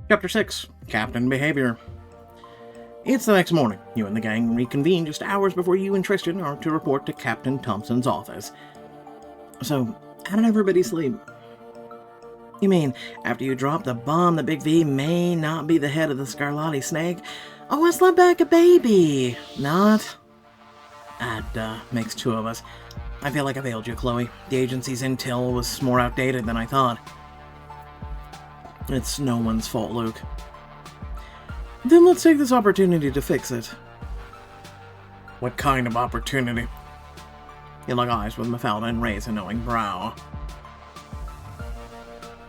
Chapter 6, Captain Behavior. It's the next morning. You and the gang reconvene just hours before you and Tristan are to report to Captain Thompson's office. So, how did everybody sleep? You mean, after you dropped the bomb that Big V may not be the head of the Scarlatti snake? Oh, I slept like a baby. Not? That makes two of us. I feel like I failed you, Chloe. The agency's intel was more outdated than I thought. It's no one's fault, Luke. Then let's take this opportunity to fix it. What kind of opportunity? You lock eyes with Mafalda and raise a knowing brow.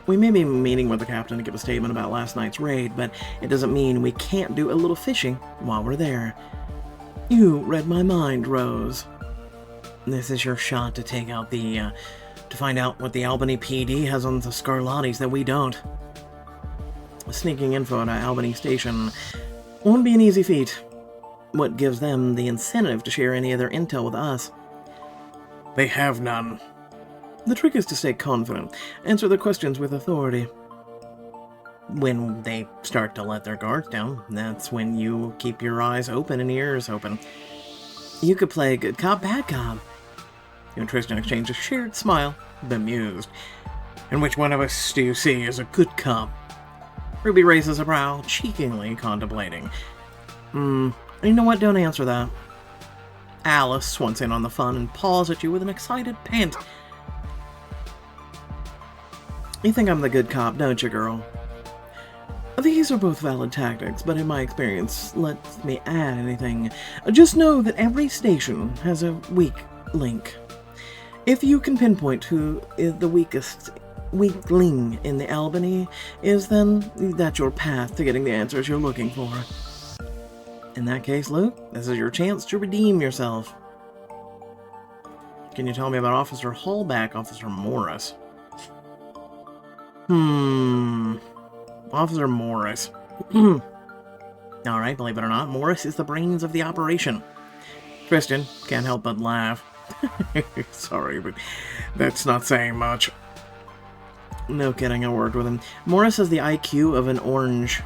We may be meeting with the captain to give a statement about last night's raid, but it doesn't mean we can't do a little fishing while we're there. You read my mind, Rose. This is your shot to take out to find out what the Albany PD has on the Scarlattis that we don't. Sneaking info to Albany Station won't be an easy feat. What gives them the incentive to share any of their intel with us? They have none. The trick is to stay confident, answer their questions with authority. When they start to let their guards down, that's when you keep your eyes open and ears open. You could play good cop, bad cop. You and Tristan exchange a shared smile, bemused. And which one of us do you see as a good cop? Ruby raises a brow, cheekily contemplating. You know what? Don't answer that. Alice swans in on the fun and paws at you with an excited pant. You think I'm the good cop, don't you, girl? These are both valid tactics, but in my experience, let me add anything. Just know that every station has a weak link. If you can pinpoint who is the weakling in the Albany is, then that's your path to getting the answers you're looking for. In that case, Luke, this is your chance to redeem yourself. Can you tell me about Officer Hallback, Officer Morris? Officer Morris. Alright, believe it or not, Morris is the brains of the operation. Tristan can't help but laugh. Sorry, but that's not saying much. No kidding, I worked with him. Morris has the IQ of an orange.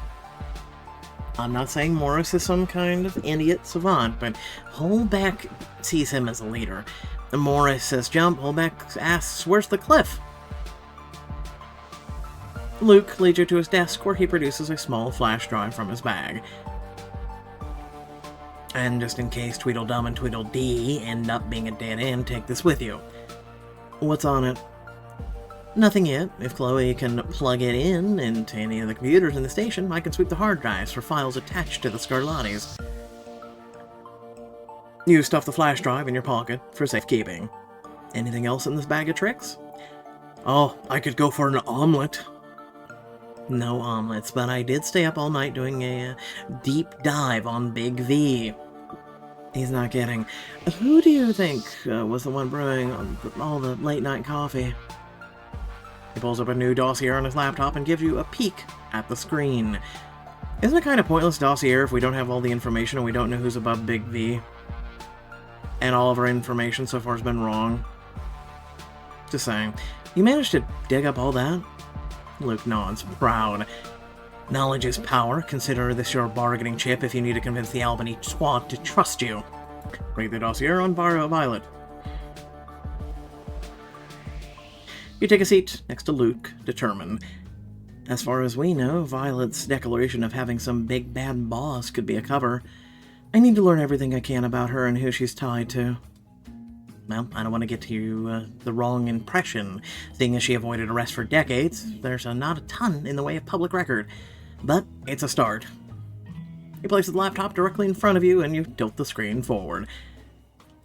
I'm not saying Morris is some kind of idiot savant, but Hallback sees him as a leader. And Morris says jump, Hallback asks, where's the cliff? Luke leads you to his desk, where he produces a small flash drive from his bag. And just in case Tweedledum and Tweedledee end up being a dead end, take this with you. What's on it? Nothing yet. If Chloe can plug it in into any of the computers in the station, I can sweep the hard drives for files attached to the Scarlattis. You stuff the flash drive in your pocket for safekeeping. Anything else in this bag of tricks? Oh, I could go for an omelet. No omelets, but I did stay up all night doing a deep dive on Big V. He's not kidding. Who do you think was the one brewing all the late-night coffee? He pulls up a new dossier on his laptop and gives you a peek at the screen. Isn't it kind of pointless dossier if we don't have all the information and we don't know who's above Big V? And all of our information so far has been wrong. Just saying. You managed to dig up all that? Luke nods, proud. Knowledge is power. Consider this your bargaining chip if you need to convince the Albany squad to trust you. Read the dossier on Violet. You take a seat next to Luke, determined. As far as we know, Violet's declaration of having some big bad boss could be a cover. I need to learn everything I can about her and who she's tied to. Well, I don't want to get to you the wrong impression. Seeing as she avoided arrest for decades, there's not a ton in the way of public record. But it's a start. You place the laptop directly in front of you and you tilt the screen forward.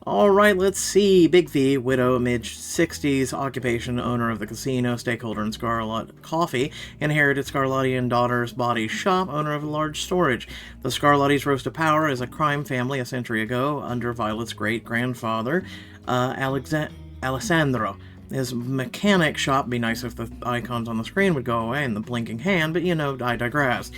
Alright, let's see. Big V, widow, mid-60s, occupation, owner of the casino, stakeholder in Scarlet Coffee, inherited Scarlatti and daughter's body shop, owner of a large storage. The Scarlattis rose to power as a crime family a century ago under Violet's great-grandfather, Alessandro. His mechanic shop, be nice if the icons on the screen would go away in the blinking hand, but you know, I digress.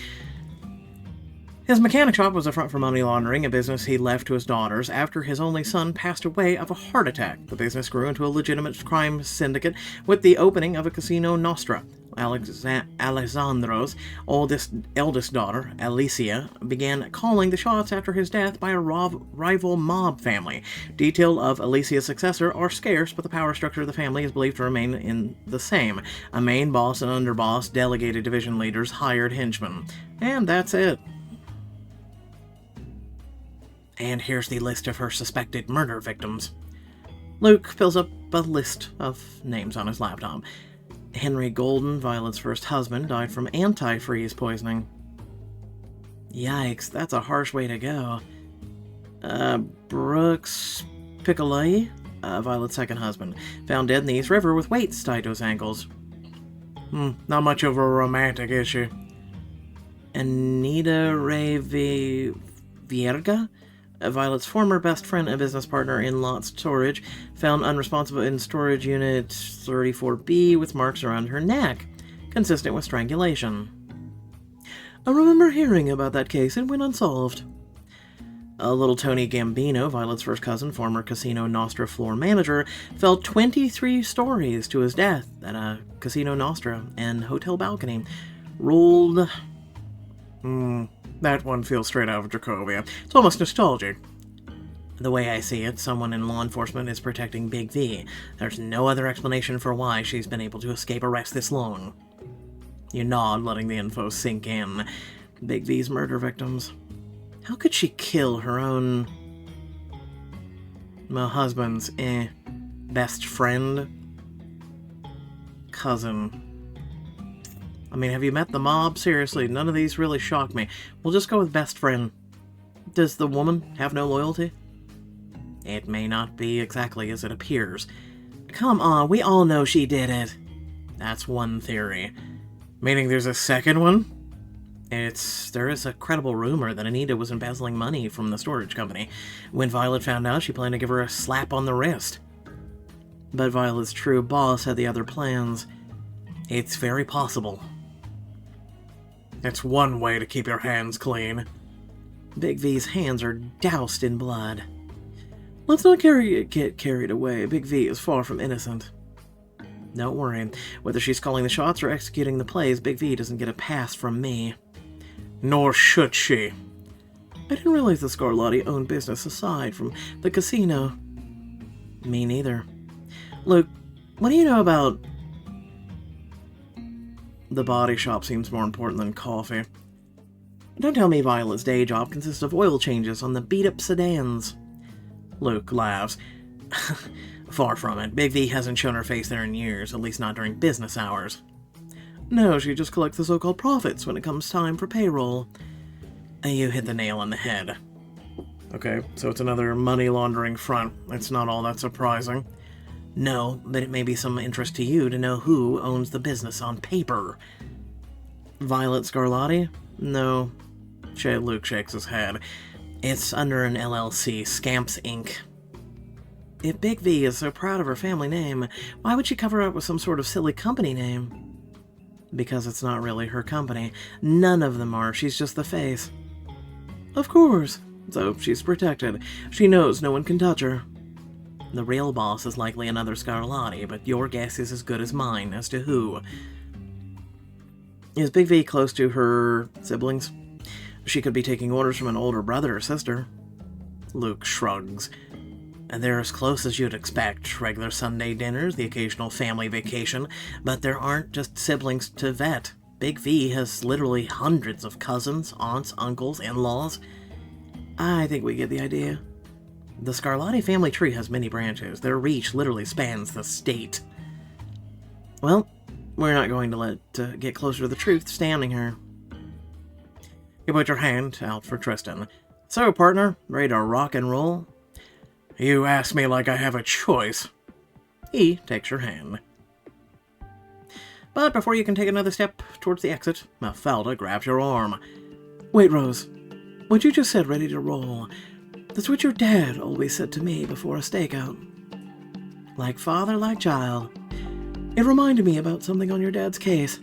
His mechanic shop was a front for money laundering, a business he left to his daughters after his only son passed away of a heart attack. The business grew into a legitimate crime syndicate with the opening of a Casino Nostra, Alessandro's eldest daughter, Alicia, began calling the shots after his death by a rival mob family. Details of Alicia's successor are scarce, but the power structure of the family is believed to remain in the same. A main boss and underboss, delegated division leaders, hired henchmen. And that's it. And here's the list of her suspected murder victims. Luke fills up a list of names on his laptop. Henry Golden, Violet's first husband, died from antifreeze poisoning. Yikes, that's a harsh way to go. Brooks Piccoli, Violet's second husband, found dead in the East River with weights tied to his ankles. Not much of a romantic, is she? Anita Ray Vierga, Violet's former best friend and business partner in Lot Storage, found unresponsive in storage unit 34B with marks around her neck, consistent with strangulation. I remember hearing about that case. It went unsolved. Little Tony Gambino, Violet's first cousin, former Casino Nostra floor manager, fell 23 stories to his death at a Casino Nostra and hotel balcony. Ruled... that one feels straight out of Dracovia. It's almost nostalgic. The way I see it, someone in law enforcement is protecting Big V. There's no other explanation for why she's been able to escape arrest this long. You nod, letting the info sink in. Big V's murder victims. How could she kill her own... my husband's, best friend? Cousin. I mean, have you met the mob? Seriously, none of these really shock me. We'll just go with best friend. Does the woman have no loyalty? It may not be exactly as it appears. Come on, we all know she did it. That's one theory. Meaning there's a second one? There is a credible rumor that Anita was embezzling money from the storage company. When Violet found out, she planned to give her a slap on the wrist. But Violet's true boss had the other plans. It's very possible. It's one way to keep your hands clean. Big V's hands are doused in blood. Let's not get carried away. Big V is far from innocent. Don't worry. Whether she's calling the shots or executing the plays, Big V doesn't get a pass from me. Nor should she. I didn't realize the Scarlatti owned business aside from the casino. Me neither. Luke, what do you know about... The body shop seems more important than coffee. Don't tell me Violet's day job consists of oil changes on the beat-up sedans. Luke laughs. Far from it. Big V hasn't shown her face there in years, at least not during business hours. No, she just collects the so-called profits when it comes time for payroll. You hit the nail on the head. Okay, so it's another money laundering front. It's not all that surprising. No, but it may be some interest to you to know who owns the business on paper. Violet Scarlatti? No. Luke shakes his head. It's under an LLC, Scamps Inc. If Big V is so proud of her family name, why would she cover up with some sort of silly company name? Because it's not really her company. None of them are. She's just the face. Of course. So she's protected. She knows no one can touch her. The real boss is likely another Scarlatti, but your guess is as good as mine as to who. Is Big V close to her siblings? She could be taking orders from an older brother or sister. Luke shrugs. And they're as close as you'd expect. Regular Sunday dinners, the occasional family vacation, but there aren't just siblings to vet. Big V has literally hundreds of cousins, aunts, uncles, in-laws. I think we get the idea. The Scarlatti family tree has many branches. Their reach literally spans the state. Well, we're not going to let get closer to the truth standing here. You put your hand out for Tristan. So, partner, ready to rock and roll? You ask me like I have a choice. He takes your hand. But before you can take another step towards the exit, Mafalda grabs your arm. Wait, Rose. What you just said, ready to roll, that's what your dad always said to me before a stakeout. Like father, like child. It reminded me about something on your dad's case.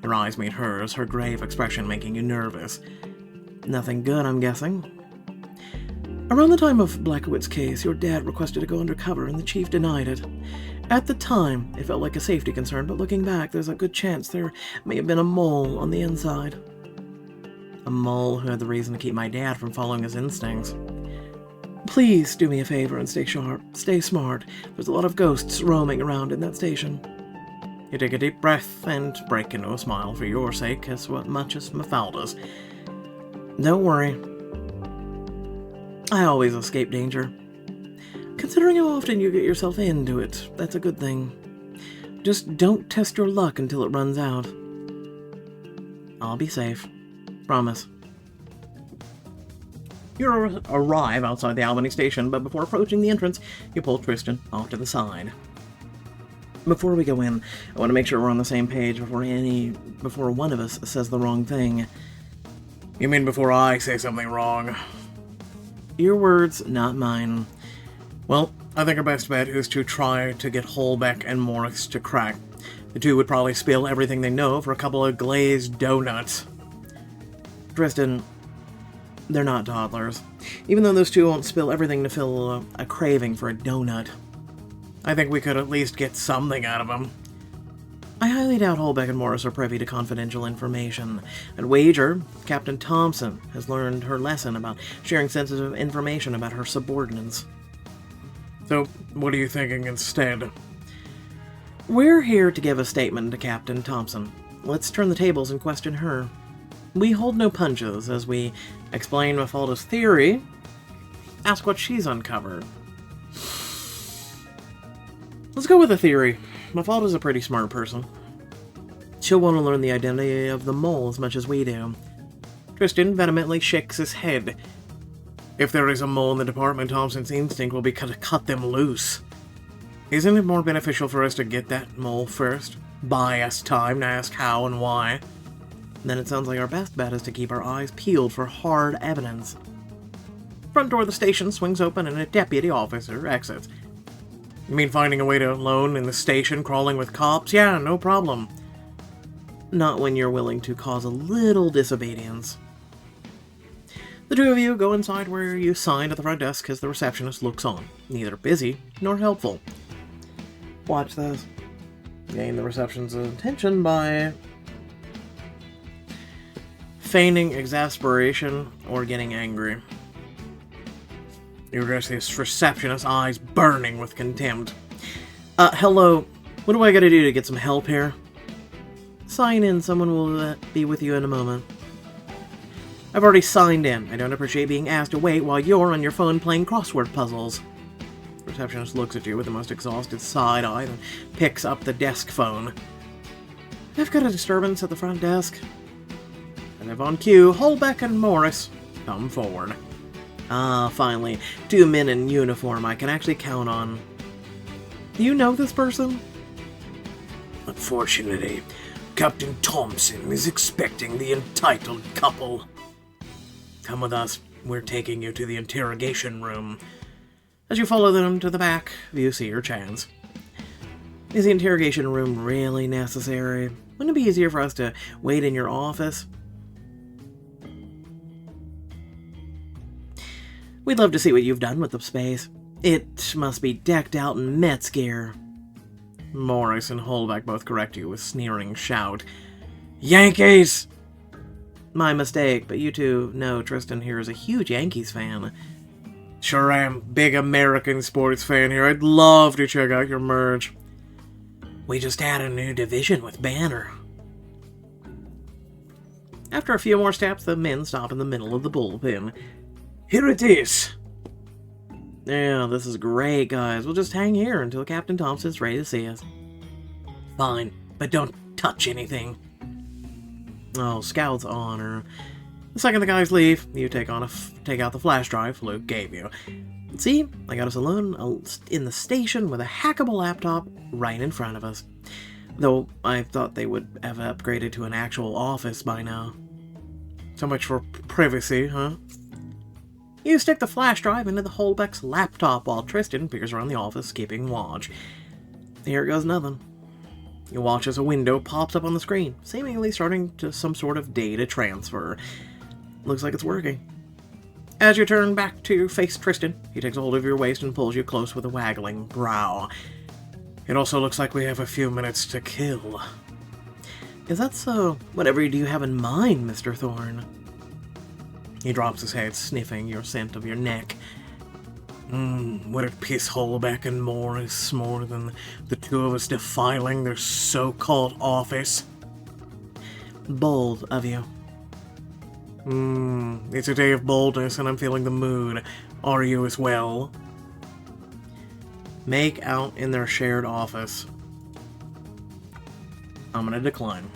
Your eyes meet hers, her grave expression making you nervous. Nothing good, I'm guessing. Around the time of Blackwood's case, your dad requested to go undercover and the chief denied it. At the time, it felt like a safety concern, but looking back, there's a good chance there may have been a mole on the inside. A mole who had the reason to keep my dad from following his instincts. Please do me a favor and stay sharp. Stay smart. There's a lot of ghosts roaming around in that station. You take a deep breath and break into a smile for your sake as much as Mafalda's. Don't worry. I always escape danger. Considering how often you get yourself into it, that's a good thing. Just don't test your luck until it runs out. I'll be safe. Promise. You arrive outside the Albany station, but before approaching the entrance, you pull Tristan off to the side. Before we go in, I want to make sure we're on the same page before one of us says the wrong thing. You mean before I say something wrong? Your words, not mine. Well, I think our best bet is to try to get Holbeck and Morris to crack. The two would probably spill everything they know for a couple of glazed donuts. Tristan, they're not toddlers. Even though those two won't spill everything to fill a craving for a donut. I think we could at least get something out of them. I highly doubt Holbeck and Morris are privy to confidential information. I'd wager Captain Thompson has learned her lesson about sharing sensitive information about her subordinates. So, what are you thinking instead? We're here to give a statement to Captain Thompson. Let's turn the tables and question her. We hold no punches as we explain Mafalda's theory, ask what she's uncovered. Let's go with the theory. Mafalda's a pretty smart person. She'll want to learn the identity of the mole as much as we do. Tristan vehemently shakes his head. If there is a mole in the department, Thompson's instinct will be to cut them loose. Isn't it more beneficial for us to get that mole first? Buy us time to ask how and why. Then it sounds like our best bet is to keep our eyes peeled for hard evidence. Front door of the station swings open and a deputy officer exits. You mean finding a way to alone in the station, crawling with cops? Yeah, no problem. Not when you're willing to cause a little disobedience. The two of you go inside where you signed at the front desk as the receptionist looks on, neither busy nor helpful. Watch this. Gain the receptionist's attention by feigning exasperation or getting angry. You address this receptionist's eyes burning with contempt. Hello. What do I gotta do to get some help here? Sign in. Someone will be with you in a moment. I've already signed in. I don't appreciate being asked to wait while you're on your phone playing crossword puzzles. The receptionist looks at you with the most exhausted side eye and picks up the desk phone. I've got a disturbance at the front desk. And if on cue, Holbeck and Morris come forward. Ah, finally, two men in uniform I can actually count on. Do you know this person? Unfortunately, Captain Thompson is expecting the entitled couple. Come with us. We're taking you to the interrogation room. As you follow them to the back, you see your chance. Is the interrogation room really necessary? Wouldn't it be easier for us to wait in your office? We'd love to see what you've done with the space. It must be decked out in Mets gear. Morris and Holbeck both correct you with sneering shout. Yankees! My mistake, but you two know Tristan here is a huge Yankees fan. Sure am. Big American sports fan here. I'd love to check out your merch. We just added a new division with Banner. After a few more steps, the men stop in the middle of the bullpen. Here it is! Yeah, this is great, guys. We'll just hang here until Captain Thompson's ready to see us. Fine, but don't touch anything. Oh, Scout's honor. The second the guys leave, you take out the flash drive Luke gave you. See, I got us alone in the station with a hackable laptop right in front of us. Though I thought they would have upgraded to an actual office by now. So much for privacy, huh? You stick the flash drive into the Holbeck's laptop while Tristan peers around the office keeping watch. Here goes nothing. You watch as a window pops up on the screen, seemingly starting to some sort of data transfer. Looks like it's working. As you turn back to face Tristan, he takes a hold of your waist and pulls you close with a waggling brow. It also looks like we have a few minutes to kill. Is that so? Whatever do you have in mind, Mr. Thorne? He drops his head, sniffing your scent of your neck. Would it piss Holbeck and Morris more than the two of us defiling their so-called office? Bold of you. It's a day of boldness and I'm feeling the mood. Are you as well? Make out in their shared office. I'm gonna decline.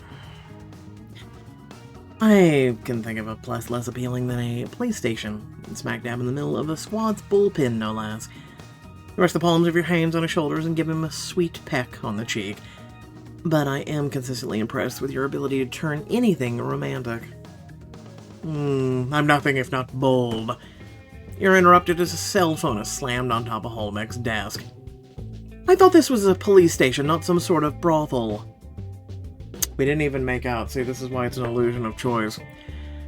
I can think of a place less appealing than a PlayStation, smack dab in the middle of a squad's bullpen, no less. Rest the palms of your hands on his shoulders and give him a sweet peck on the cheek. But I am consistently impressed with your ability to turn anything romantic. I'm nothing if not bold. You're interrupted as a cell phone is slammed on top of Holbeck's desk. I thought this was a police station, not some sort of brothel. We didn't even make out. See, this is why it's an illusion of choice.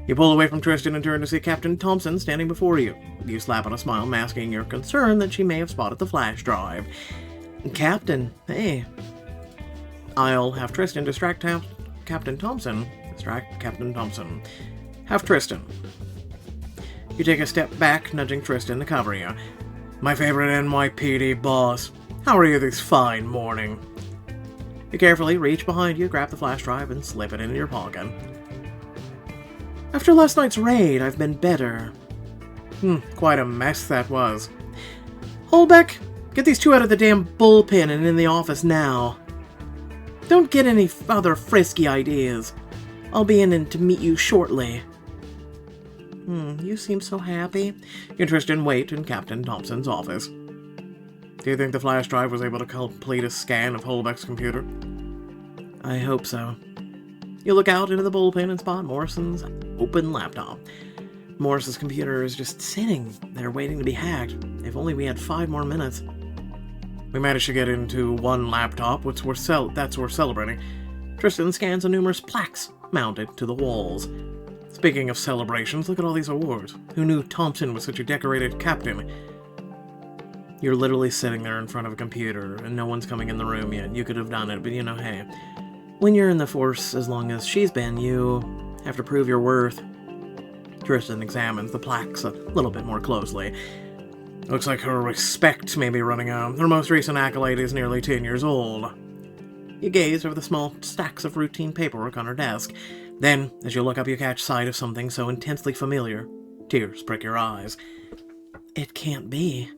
You pull away from Tristan and turn to see Captain Thompson standing before you. You slap on a smile, masking your concern that she may have spotted the flash drive. Captain, hey. I'll have Tristan distract Captain Thompson. Distract Captain Thompson. Have Tristan. You take a step back, nudging Tristan to cover you. My favorite NYPD boss. How are you this fine morning? You carefully reach behind you, grab the flash drive, and slip it into your pocket. After last night's raid, I've been better. Quite a mess that was. Holbeck, get these two out of the damn bullpen and in the office now. Don't get any other frisky ideas. I'll be in to meet you shortly. You seem so happy. You and Tristan wait in Captain Thompson's office. Do you think the flash drive was able to complete a scan of Holbeck's computer? I hope so. You look out into the bullpen and spot Morrison's open laptop. Morris's computer is just sitting there waiting to be hacked. If only we had 5 more minutes. We managed to get into one laptop, that's worth celebrating. Tristan scans the numerous plaques mounted to the walls. Speaking of celebrations, look at all these awards. Who knew Thompson was such a decorated captain? You're literally sitting there in front of a computer, and no one's coming in the room yet. You could have done it, but you know, hey. When you're in the force as long as she's been, you have to prove your worth. Tristan examines the plaques a little bit more closely. Looks like her respect may be running out. Her most recent accolade is nearly 10 years old. You gaze over the small stacks of routine paperwork on her desk. Then, as you look up, you catch sight of something so intensely familiar. Tears prick your eyes. It can't be.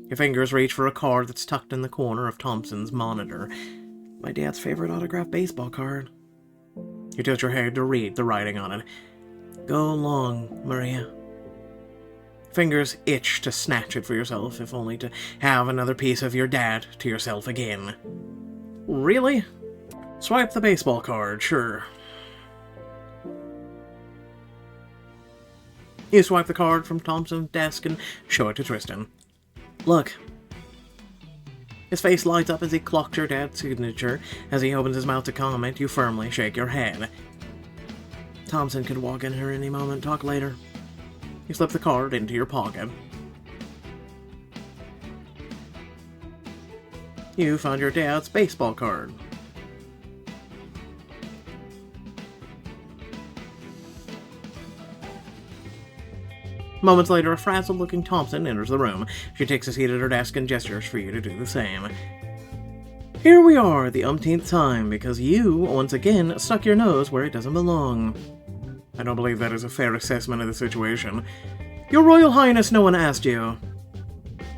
Your fingers reach for a card that's tucked in the corner of Thompson's monitor. My dad's favorite autographed baseball card. You tilt your head to read the writing on it. Go long, Maria. Fingers itch to snatch it for yourself, if only to have another piece of your dad to yourself again. Really? Swipe the baseball card, sure. You swipe the card from Thompson's desk and show it to Tristan. Look. His face lights up as he clocks your dad's signature. As he opens his mouth to comment, you firmly shake your head. Thompson could walk in here any moment. Talk later. You slip the card into your pocket. You found your dad's baseball card. Moments later, a frazzled-looking Thompson enters the room. She takes a seat at her desk and gestures for you to do the same. Here we are, the umpteenth time, because you, once again, stuck your nose where it doesn't belong. I don't believe that is a fair assessment of the situation. Your Royal Highness, no one asked you.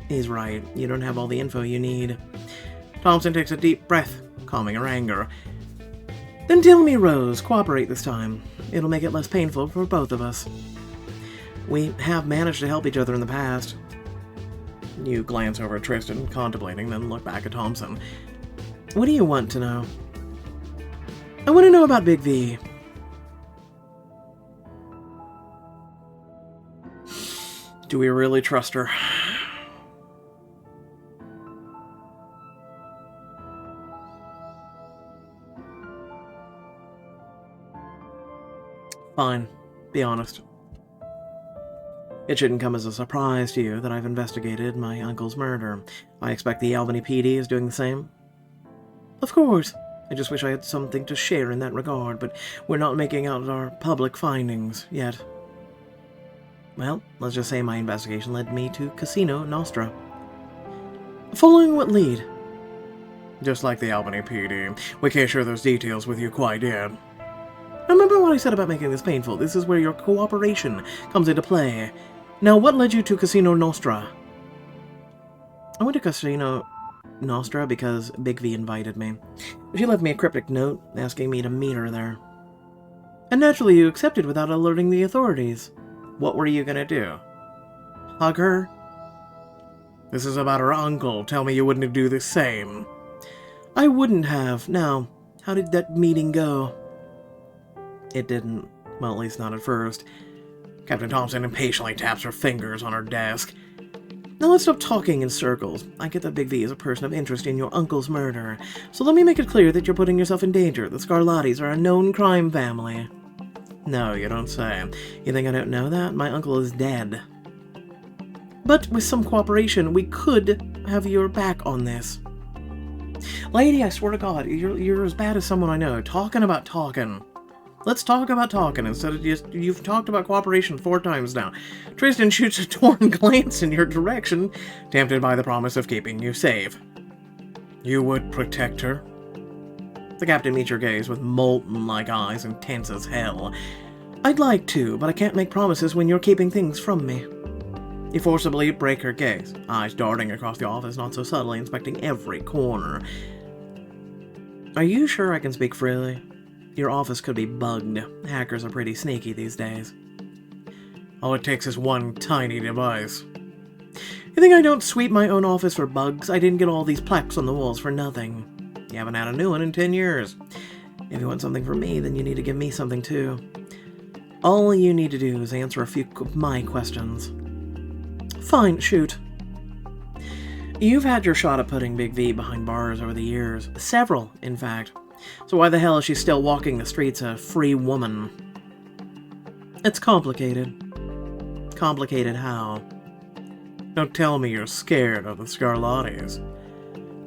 He's right. You don't have all the info you need. Thompson takes a deep breath, calming her anger. Then tell me, Rose, cooperate this time. It'll make it less painful for both of us. We have managed to help each other in the past. You glance over at Tristan, contemplating, then look back at Thompson. What do you want to know? I want to know about Big V. Do we really trust her? Fine. Be honest. It shouldn't come as a surprise to you that I've investigated my uncle's murder. I expect the Albany PD is doing the same. Of course. I just wish I had something to share in that regard, but we're not making out our public findings yet. Well, let's just say my investigation led me to Casino Nostra. Following what lead? Just like the Albany PD, we can't share those details with you quite yet. Remember what I said about making this painful. This is where your cooperation comes into play. Now, what led you to Casino Nostra? I went to Casino Nostra because Big V invited me. She left me a cryptic note asking me to meet her there. And naturally you accepted without alerting the authorities. What were you gonna do? Hug her? This is about her uncle. Tell me you wouldn't do the same. I wouldn't have. Now, how did that meeting go? It didn't. Well, at least not at first. Captain Thompson impatiently taps her fingers on her desk. Now let's stop talking in circles. I get that Big V is a person of interest in your uncle's murder, so let me make it clear that you're putting yourself in danger. The Scarlattis are a known crime family. No, you don't say. You think I don't know that? My uncle is dead. But with some cooperation, we could have your back on this. Lady, I swear to God, you're as bad as someone I know. Talking about talking. Let's talk about talking instead of just... You've talked about cooperation 4 times now. Tristan shoots a torn glance in your direction, tempted by the promise of keeping you safe. You would protect her? The captain meets your gaze with molten-like eyes and tense as hell. I'd like to, but I can't make promises when you're keeping things from me. You forcibly break her gaze, eyes darting across the office, not so subtly, inspecting every corner. Are you sure I can speak freely? Your office could be bugged. Hackers are pretty sneaky these days. All it takes is one tiny device. You think I don't sweep my own office for bugs? I didn't get all these plaques on the walls for nothing. You haven't had a new one in 10 years. If you want something from me, then you need to give me something too. All you need to do is answer a few of my questions. Fine, shoot. You've had your shot at putting Big V behind bars over the years. Several, in fact. So why the hell is she still walking the streets a free woman? It's complicated. Complicated how? Don't tell me you're scared of the Scarlattis.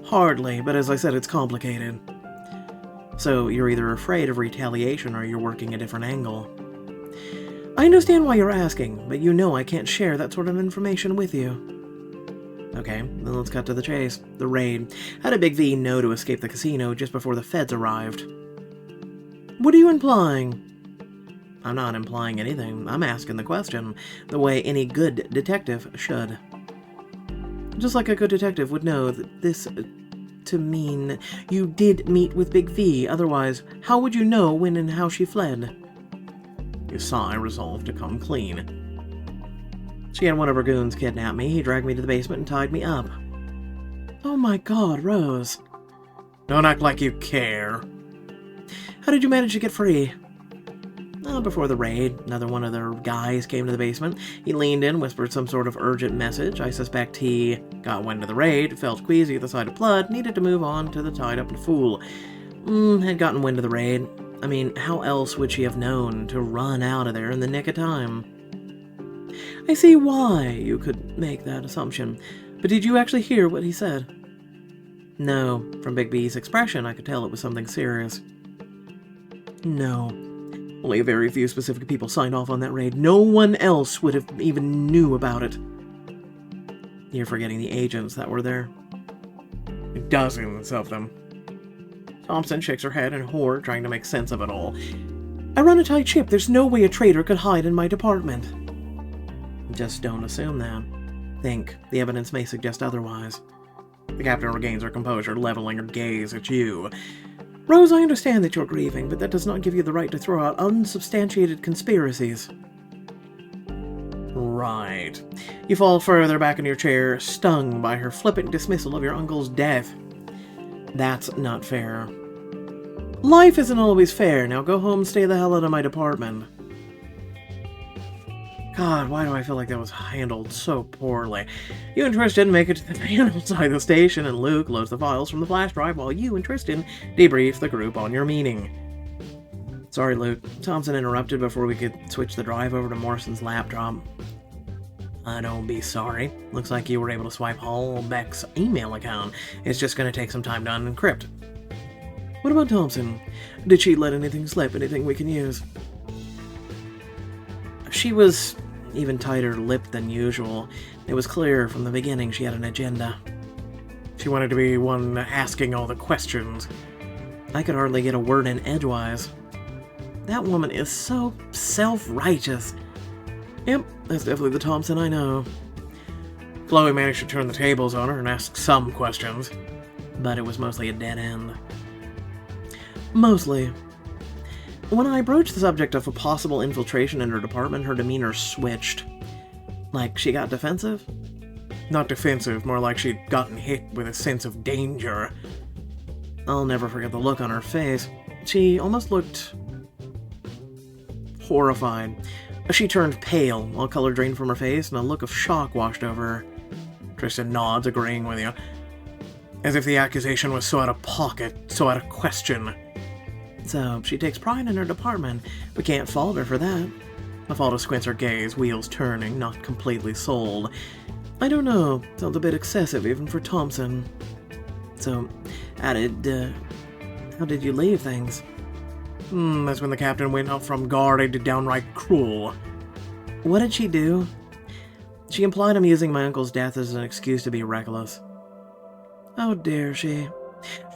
Hardly, but as I said, it's complicated. So you're either afraid of retaliation or you're working a different angle. I understand why you're asking, but you know I can't share that sort of information with you. Okay, then let's cut to the chase. The raid. How did Big V know to escape the casino just before the feds arrived? What are you implying? I'm not implying anything. I'm asking the question, the way any good detective should. Just like a good detective would know that this to mean you did meet with Big V. Otherwise, how would you know when and how she fled? You sigh, resolved to come clean. She had one of her goons kidnap me. He dragged me to the basement and tied me up. Oh my God, Rose. Don't act like you care. How did you manage to get free? Before the raid, another one of their guys came to the basement. He leaned in, whispered some sort of urgent message. I suspect he got wind of the raid, felt queasy at the sight of blood, needed to move on to the tied-up fool. Had gotten wind of the raid. I mean, how else would she have known to run out of there in the nick of time? I see why you could make that assumption, but did you actually hear what he said? No. From Big B's expression, I could tell it was something serious. No. Only a very few specific people signed off on that raid. No one else would have even knew about it. You're forgetting the agents that were there. Dozens of them. Thompson shakes her head in horror, trying to make sense of it all. I run a tight ship. There's no way a traitor could hide in my department. Just don't assume that. Think. The evidence may suggest otherwise. The captain regains her composure, leveling her gaze at you. Rose, I understand that you're grieving, but that does not give you the right to throw out unsubstantiated conspiracies. Right. You fall further back in your chair, stung by her flippant dismissal of your uncle's death. That's not fair. Life isn't always fair. Now go home and stay the hell out of my department. God, why do I feel like that was handled so poorly? You and Tristan make it to the van outside the station, and Luke loads the files from the flash drive while you and Tristan debrief the group on your meeting. Sorry, Luke. Thompson interrupted before we could switch the drive over to Morrison's laptop. Don't be sorry. Looks like you were able to swipe Hallbeck's email account. It's just going to take some time to unencrypt. What about Thompson? Did she let anything slip? Anything we can use? She was even tighter-lipped than usual. It was clear from the beginning she had an agenda. She wanted to be one asking all the questions. I could hardly get a word in edgewise. That woman is so self-righteous. Yep, that's definitely the Thompson I know. Chloe managed to turn the tables on her and ask some questions. But it was mostly a dead end. Mostly. When I broached the subject of a possible infiltration in her department, her demeanor switched. Like she got defensive? Not defensive, more like she'd gotten hit with a sense of danger. I'll never forget the look on her face. She almost looked horrified. She turned pale, all color drained from her face, and a look of shock washed over her. Tristan nods, agreeing with you. As if the accusation was so out of pocket, so out of question. So, she takes pride in her department. We can't fault her for that. Mafalda squints her gaze, wheels turning, not completely sold. I don't know. Sounds a bit excessive, even for Thompson. So, how did you leave things? That's when the captain went up from guarded to downright cruel. What did she do? She implied I'm using my uncle's death as an excuse to be reckless. How dare she?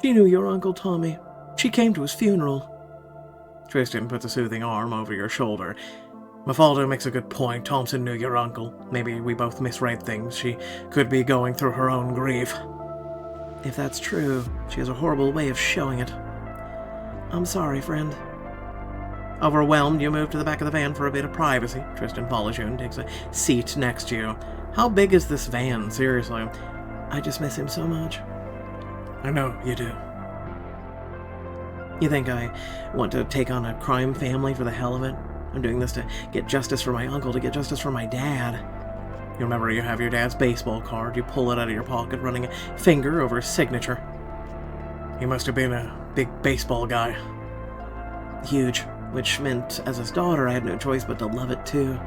She knew your Uncle Tommy. She came to his funeral. Tristan puts a soothing arm over your shoulder. Mafalda makes a good point. Thompson knew your uncle. Maybe we both misread things. She could be going through her own grief. If that's true, she has a horrible way of showing it. I'm sorry, friend. Overwhelmed, you move to the back of the van for a bit of privacy. Tristan follows you and takes a seat next to you. How big is this van, seriously? I just miss him so much. I know you do. You think I want to take on a crime family for the hell of it? I'm doing this to get justice for my uncle, to get justice for my dad. You remember you have your dad's baseball card. You pull it out of your pocket, running a finger over his signature. He must have been a big baseball guy. Huge, which meant as his daughter I had no choice but to love it too.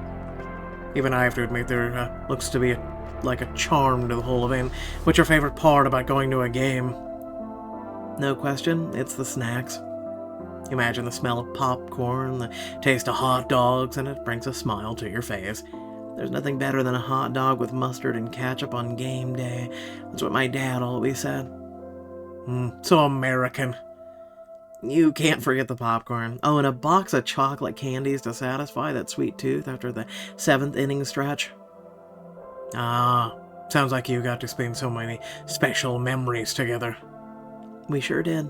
Even I have to admit there looks to be like a charm to the whole event. What's your favorite part about going to a game? No question, it's the snacks. Imagine the smell of popcorn, the taste of hot dogs, and it brings a smile to your face. There's nothing better than a hot dog with mustard and ketchup on game day. That's what my dad always said. So American. You can't forget the popcorn. Oh, and a box of chocolate candies to satisfy that sweet tooth after the 7th inning stretch. Ah, sounds like you got to spend so many special memories together. We sure did.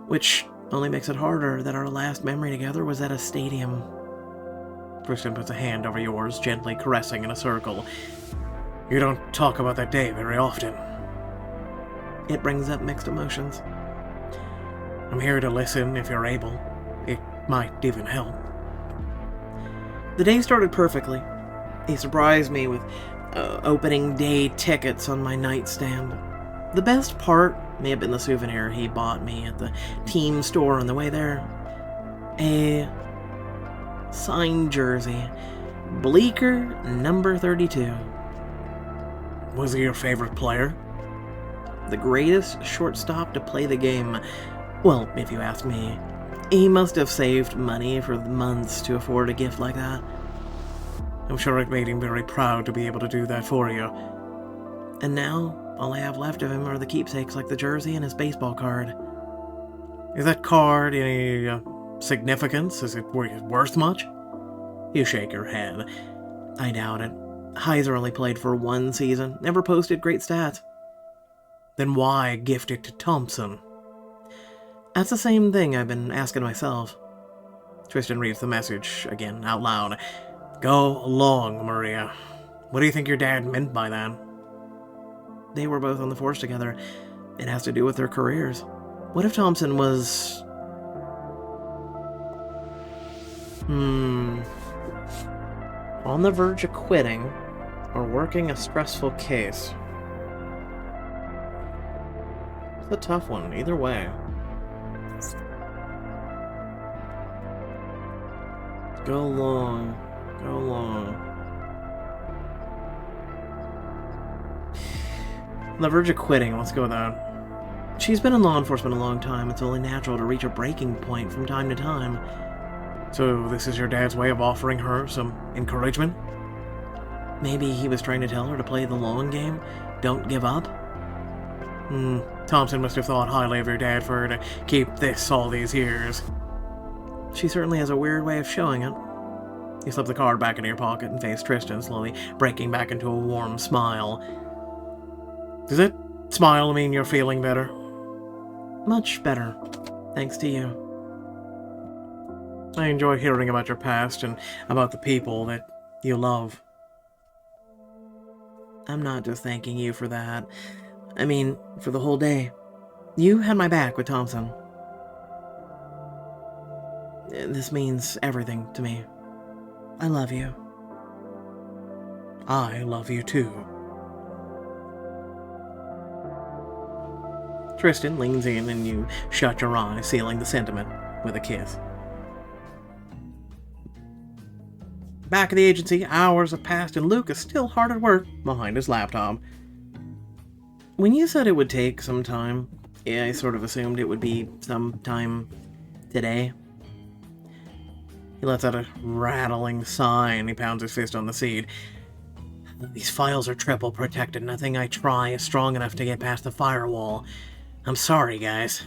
Which only makes it harder that our last memory together was at a stadium. Tristan puts a hand over yours, gently caressing in a circle. You don't talk about that day very often. It brings up mixed emotions. I'm here to listen if you're able. It might even help. The day started perfectly. He surprised me with opening day tickets on my nightstand. The best part may have been the souvenir he bought me at the team store on the way there. A signed jersey. Bleecker, number 32. Was he your favorite player? The greatest shortstop to play the game. Well, if you ask me. He must have saved money for months to afford a gift like that. I'm sure it made him very proud to be able to do that for you. And now, all I have left of him are the keepsakes like the jersey and his baseball card. Is that card any significance? Is it worth much? You shake your head. I doubt it. Heiser only played for 1 season, never posted great stats. Then why gift it to Thompson? That's the same thing I've been asking myself. Tristan reads the message again out loud. Go along, Maria. What do you think your dad meant by that? They were both on the force together. It has to do with their careers. What if Thompson was... on the verge of quitting or working a stressful case? It's a tough one, either way. Go along. Go along. On the verge of quitting, let's go with that. She's been in law enforcement a long time. It's only natural to reach a breaking point from time to time. So this is your dad's way of offering her some encouragement? Maybe he was trying to tell her to play the long game. Don't give up. Thompson must have thought highly of your dad for her to keep this all these years. She certainly has a weird way of showing it. You slip the card back into your pocket and face Tristan, slowly breaking back into a warm smile. Does that smile mean you're feeling better? Much better, thanks to you. I enjoy hearing about your past and about the people that you love. I'm not just thanking you for that. I mean, for the whole day. You had my back with Thompson. This means everything to me. I love you. I love you too. Tristan leans in and you shut your eyes, sealing the sentiment with a kiss. Back at the agency, hours have passed and Luke is still hard at work behind his laptop. When you said it would take some time, I sort of assumed it would be sometime today. He lets out a rattling sigh and he pounds his fist on the seat. These files are triple protected. Nothing I try is strong enough to get past the firewall. I'm sorry, guys.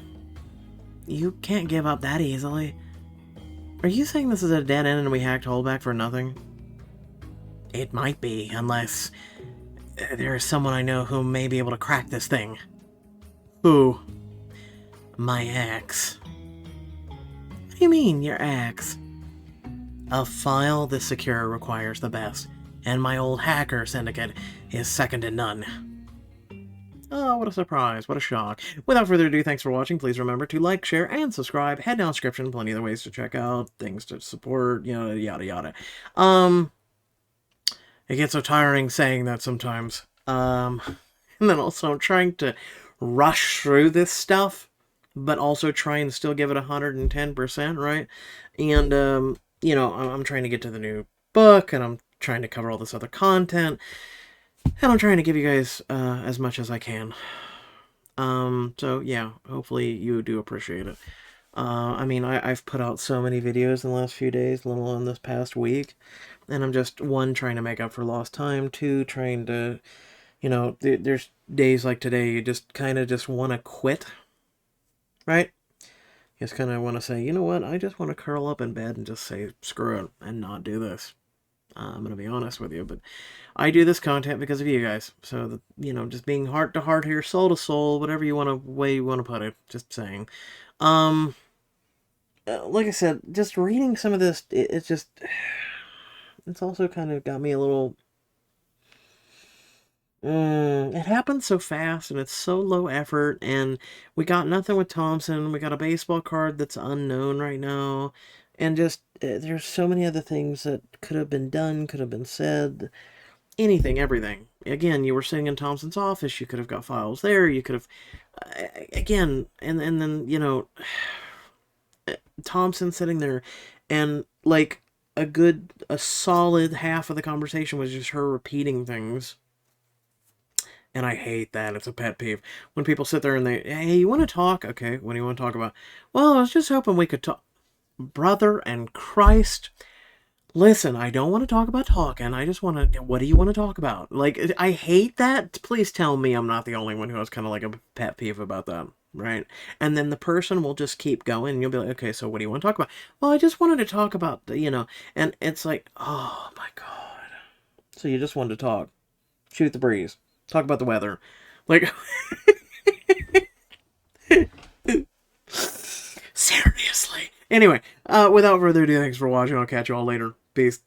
You can't give up that easily. Are you saying this is a dead end and we hacked Holdback for nothing? It might be, unless there is someone I know who may be able to crack this thing. Who? My ex. What do you mean, your ex? A file this secure requires the best, and my old hacker syndicate is second to none. Oh, what a surprise, what a shock. Without further ado, thanks for watching. Please remember to like, share, and subscribe. Head down description, plenty of ways to check out, things to support, yada, yada. It gets so tiring saying that sometimes. And then also I'm trying to rush through this stuff, but also try and still give it 110%, right? And, you know, I'm trying to get to the new book, and I'm trying to cover all this other content, and I'm trying to give you guys as much as I can. So yeah, hopefully you do appreciate it. I mean, I've put out so many videos in the last few days, let alone this past week, and I'm just, one, trying to make up for lost time, two, trying to, you know, there's days like today you just kind of just want to quit, right? You just kind of want to say, you know what, I just want to curl up in bed and just say, screw it, and not do this. I'm going to be honest with you, but I do this content because of you guys. So, that, you know, just being heart to heart here, soul to soul, whatever you want to, way you want to put it, just saying. Like I said, just reading some of this, it's just, it's also kind of got me a little, it happened so fast, and it's so low effort, and we got nothing with Thompson. We got a baseball card that's unknown right now, and just, there's so many other things that could have been done, could have been said, anything, everything. Again, you were sitting in Thompson's office, you could have got files there, you could have, again, and then, you know, Thompson sitting there, and, like, a solid half of the conversation was just her repeating things. And I hate that. It's a pet peeve. When people sit there and they, hey, you want to talk? Okay, what do you want to talk about? Well, I was just hoping we could talk. Brother and Christ. Listen, I don't want to talk about talking. I just want to, what do you want to talk about? Like, I hate that. Please tell me I'm not the only one who has kind of like a pet peeve about that, right? And then the person will just keep going, and you'll be like, okay, so what do you want to talk about? Well, I just wanted to talk about, you know, and it's like, oh my God. So you just wanted to talk. Shoot the breeze. Talk about the weather. Like, seriously. Anyway, without further ado, thanks for watching. I'll catch you all later. Peace.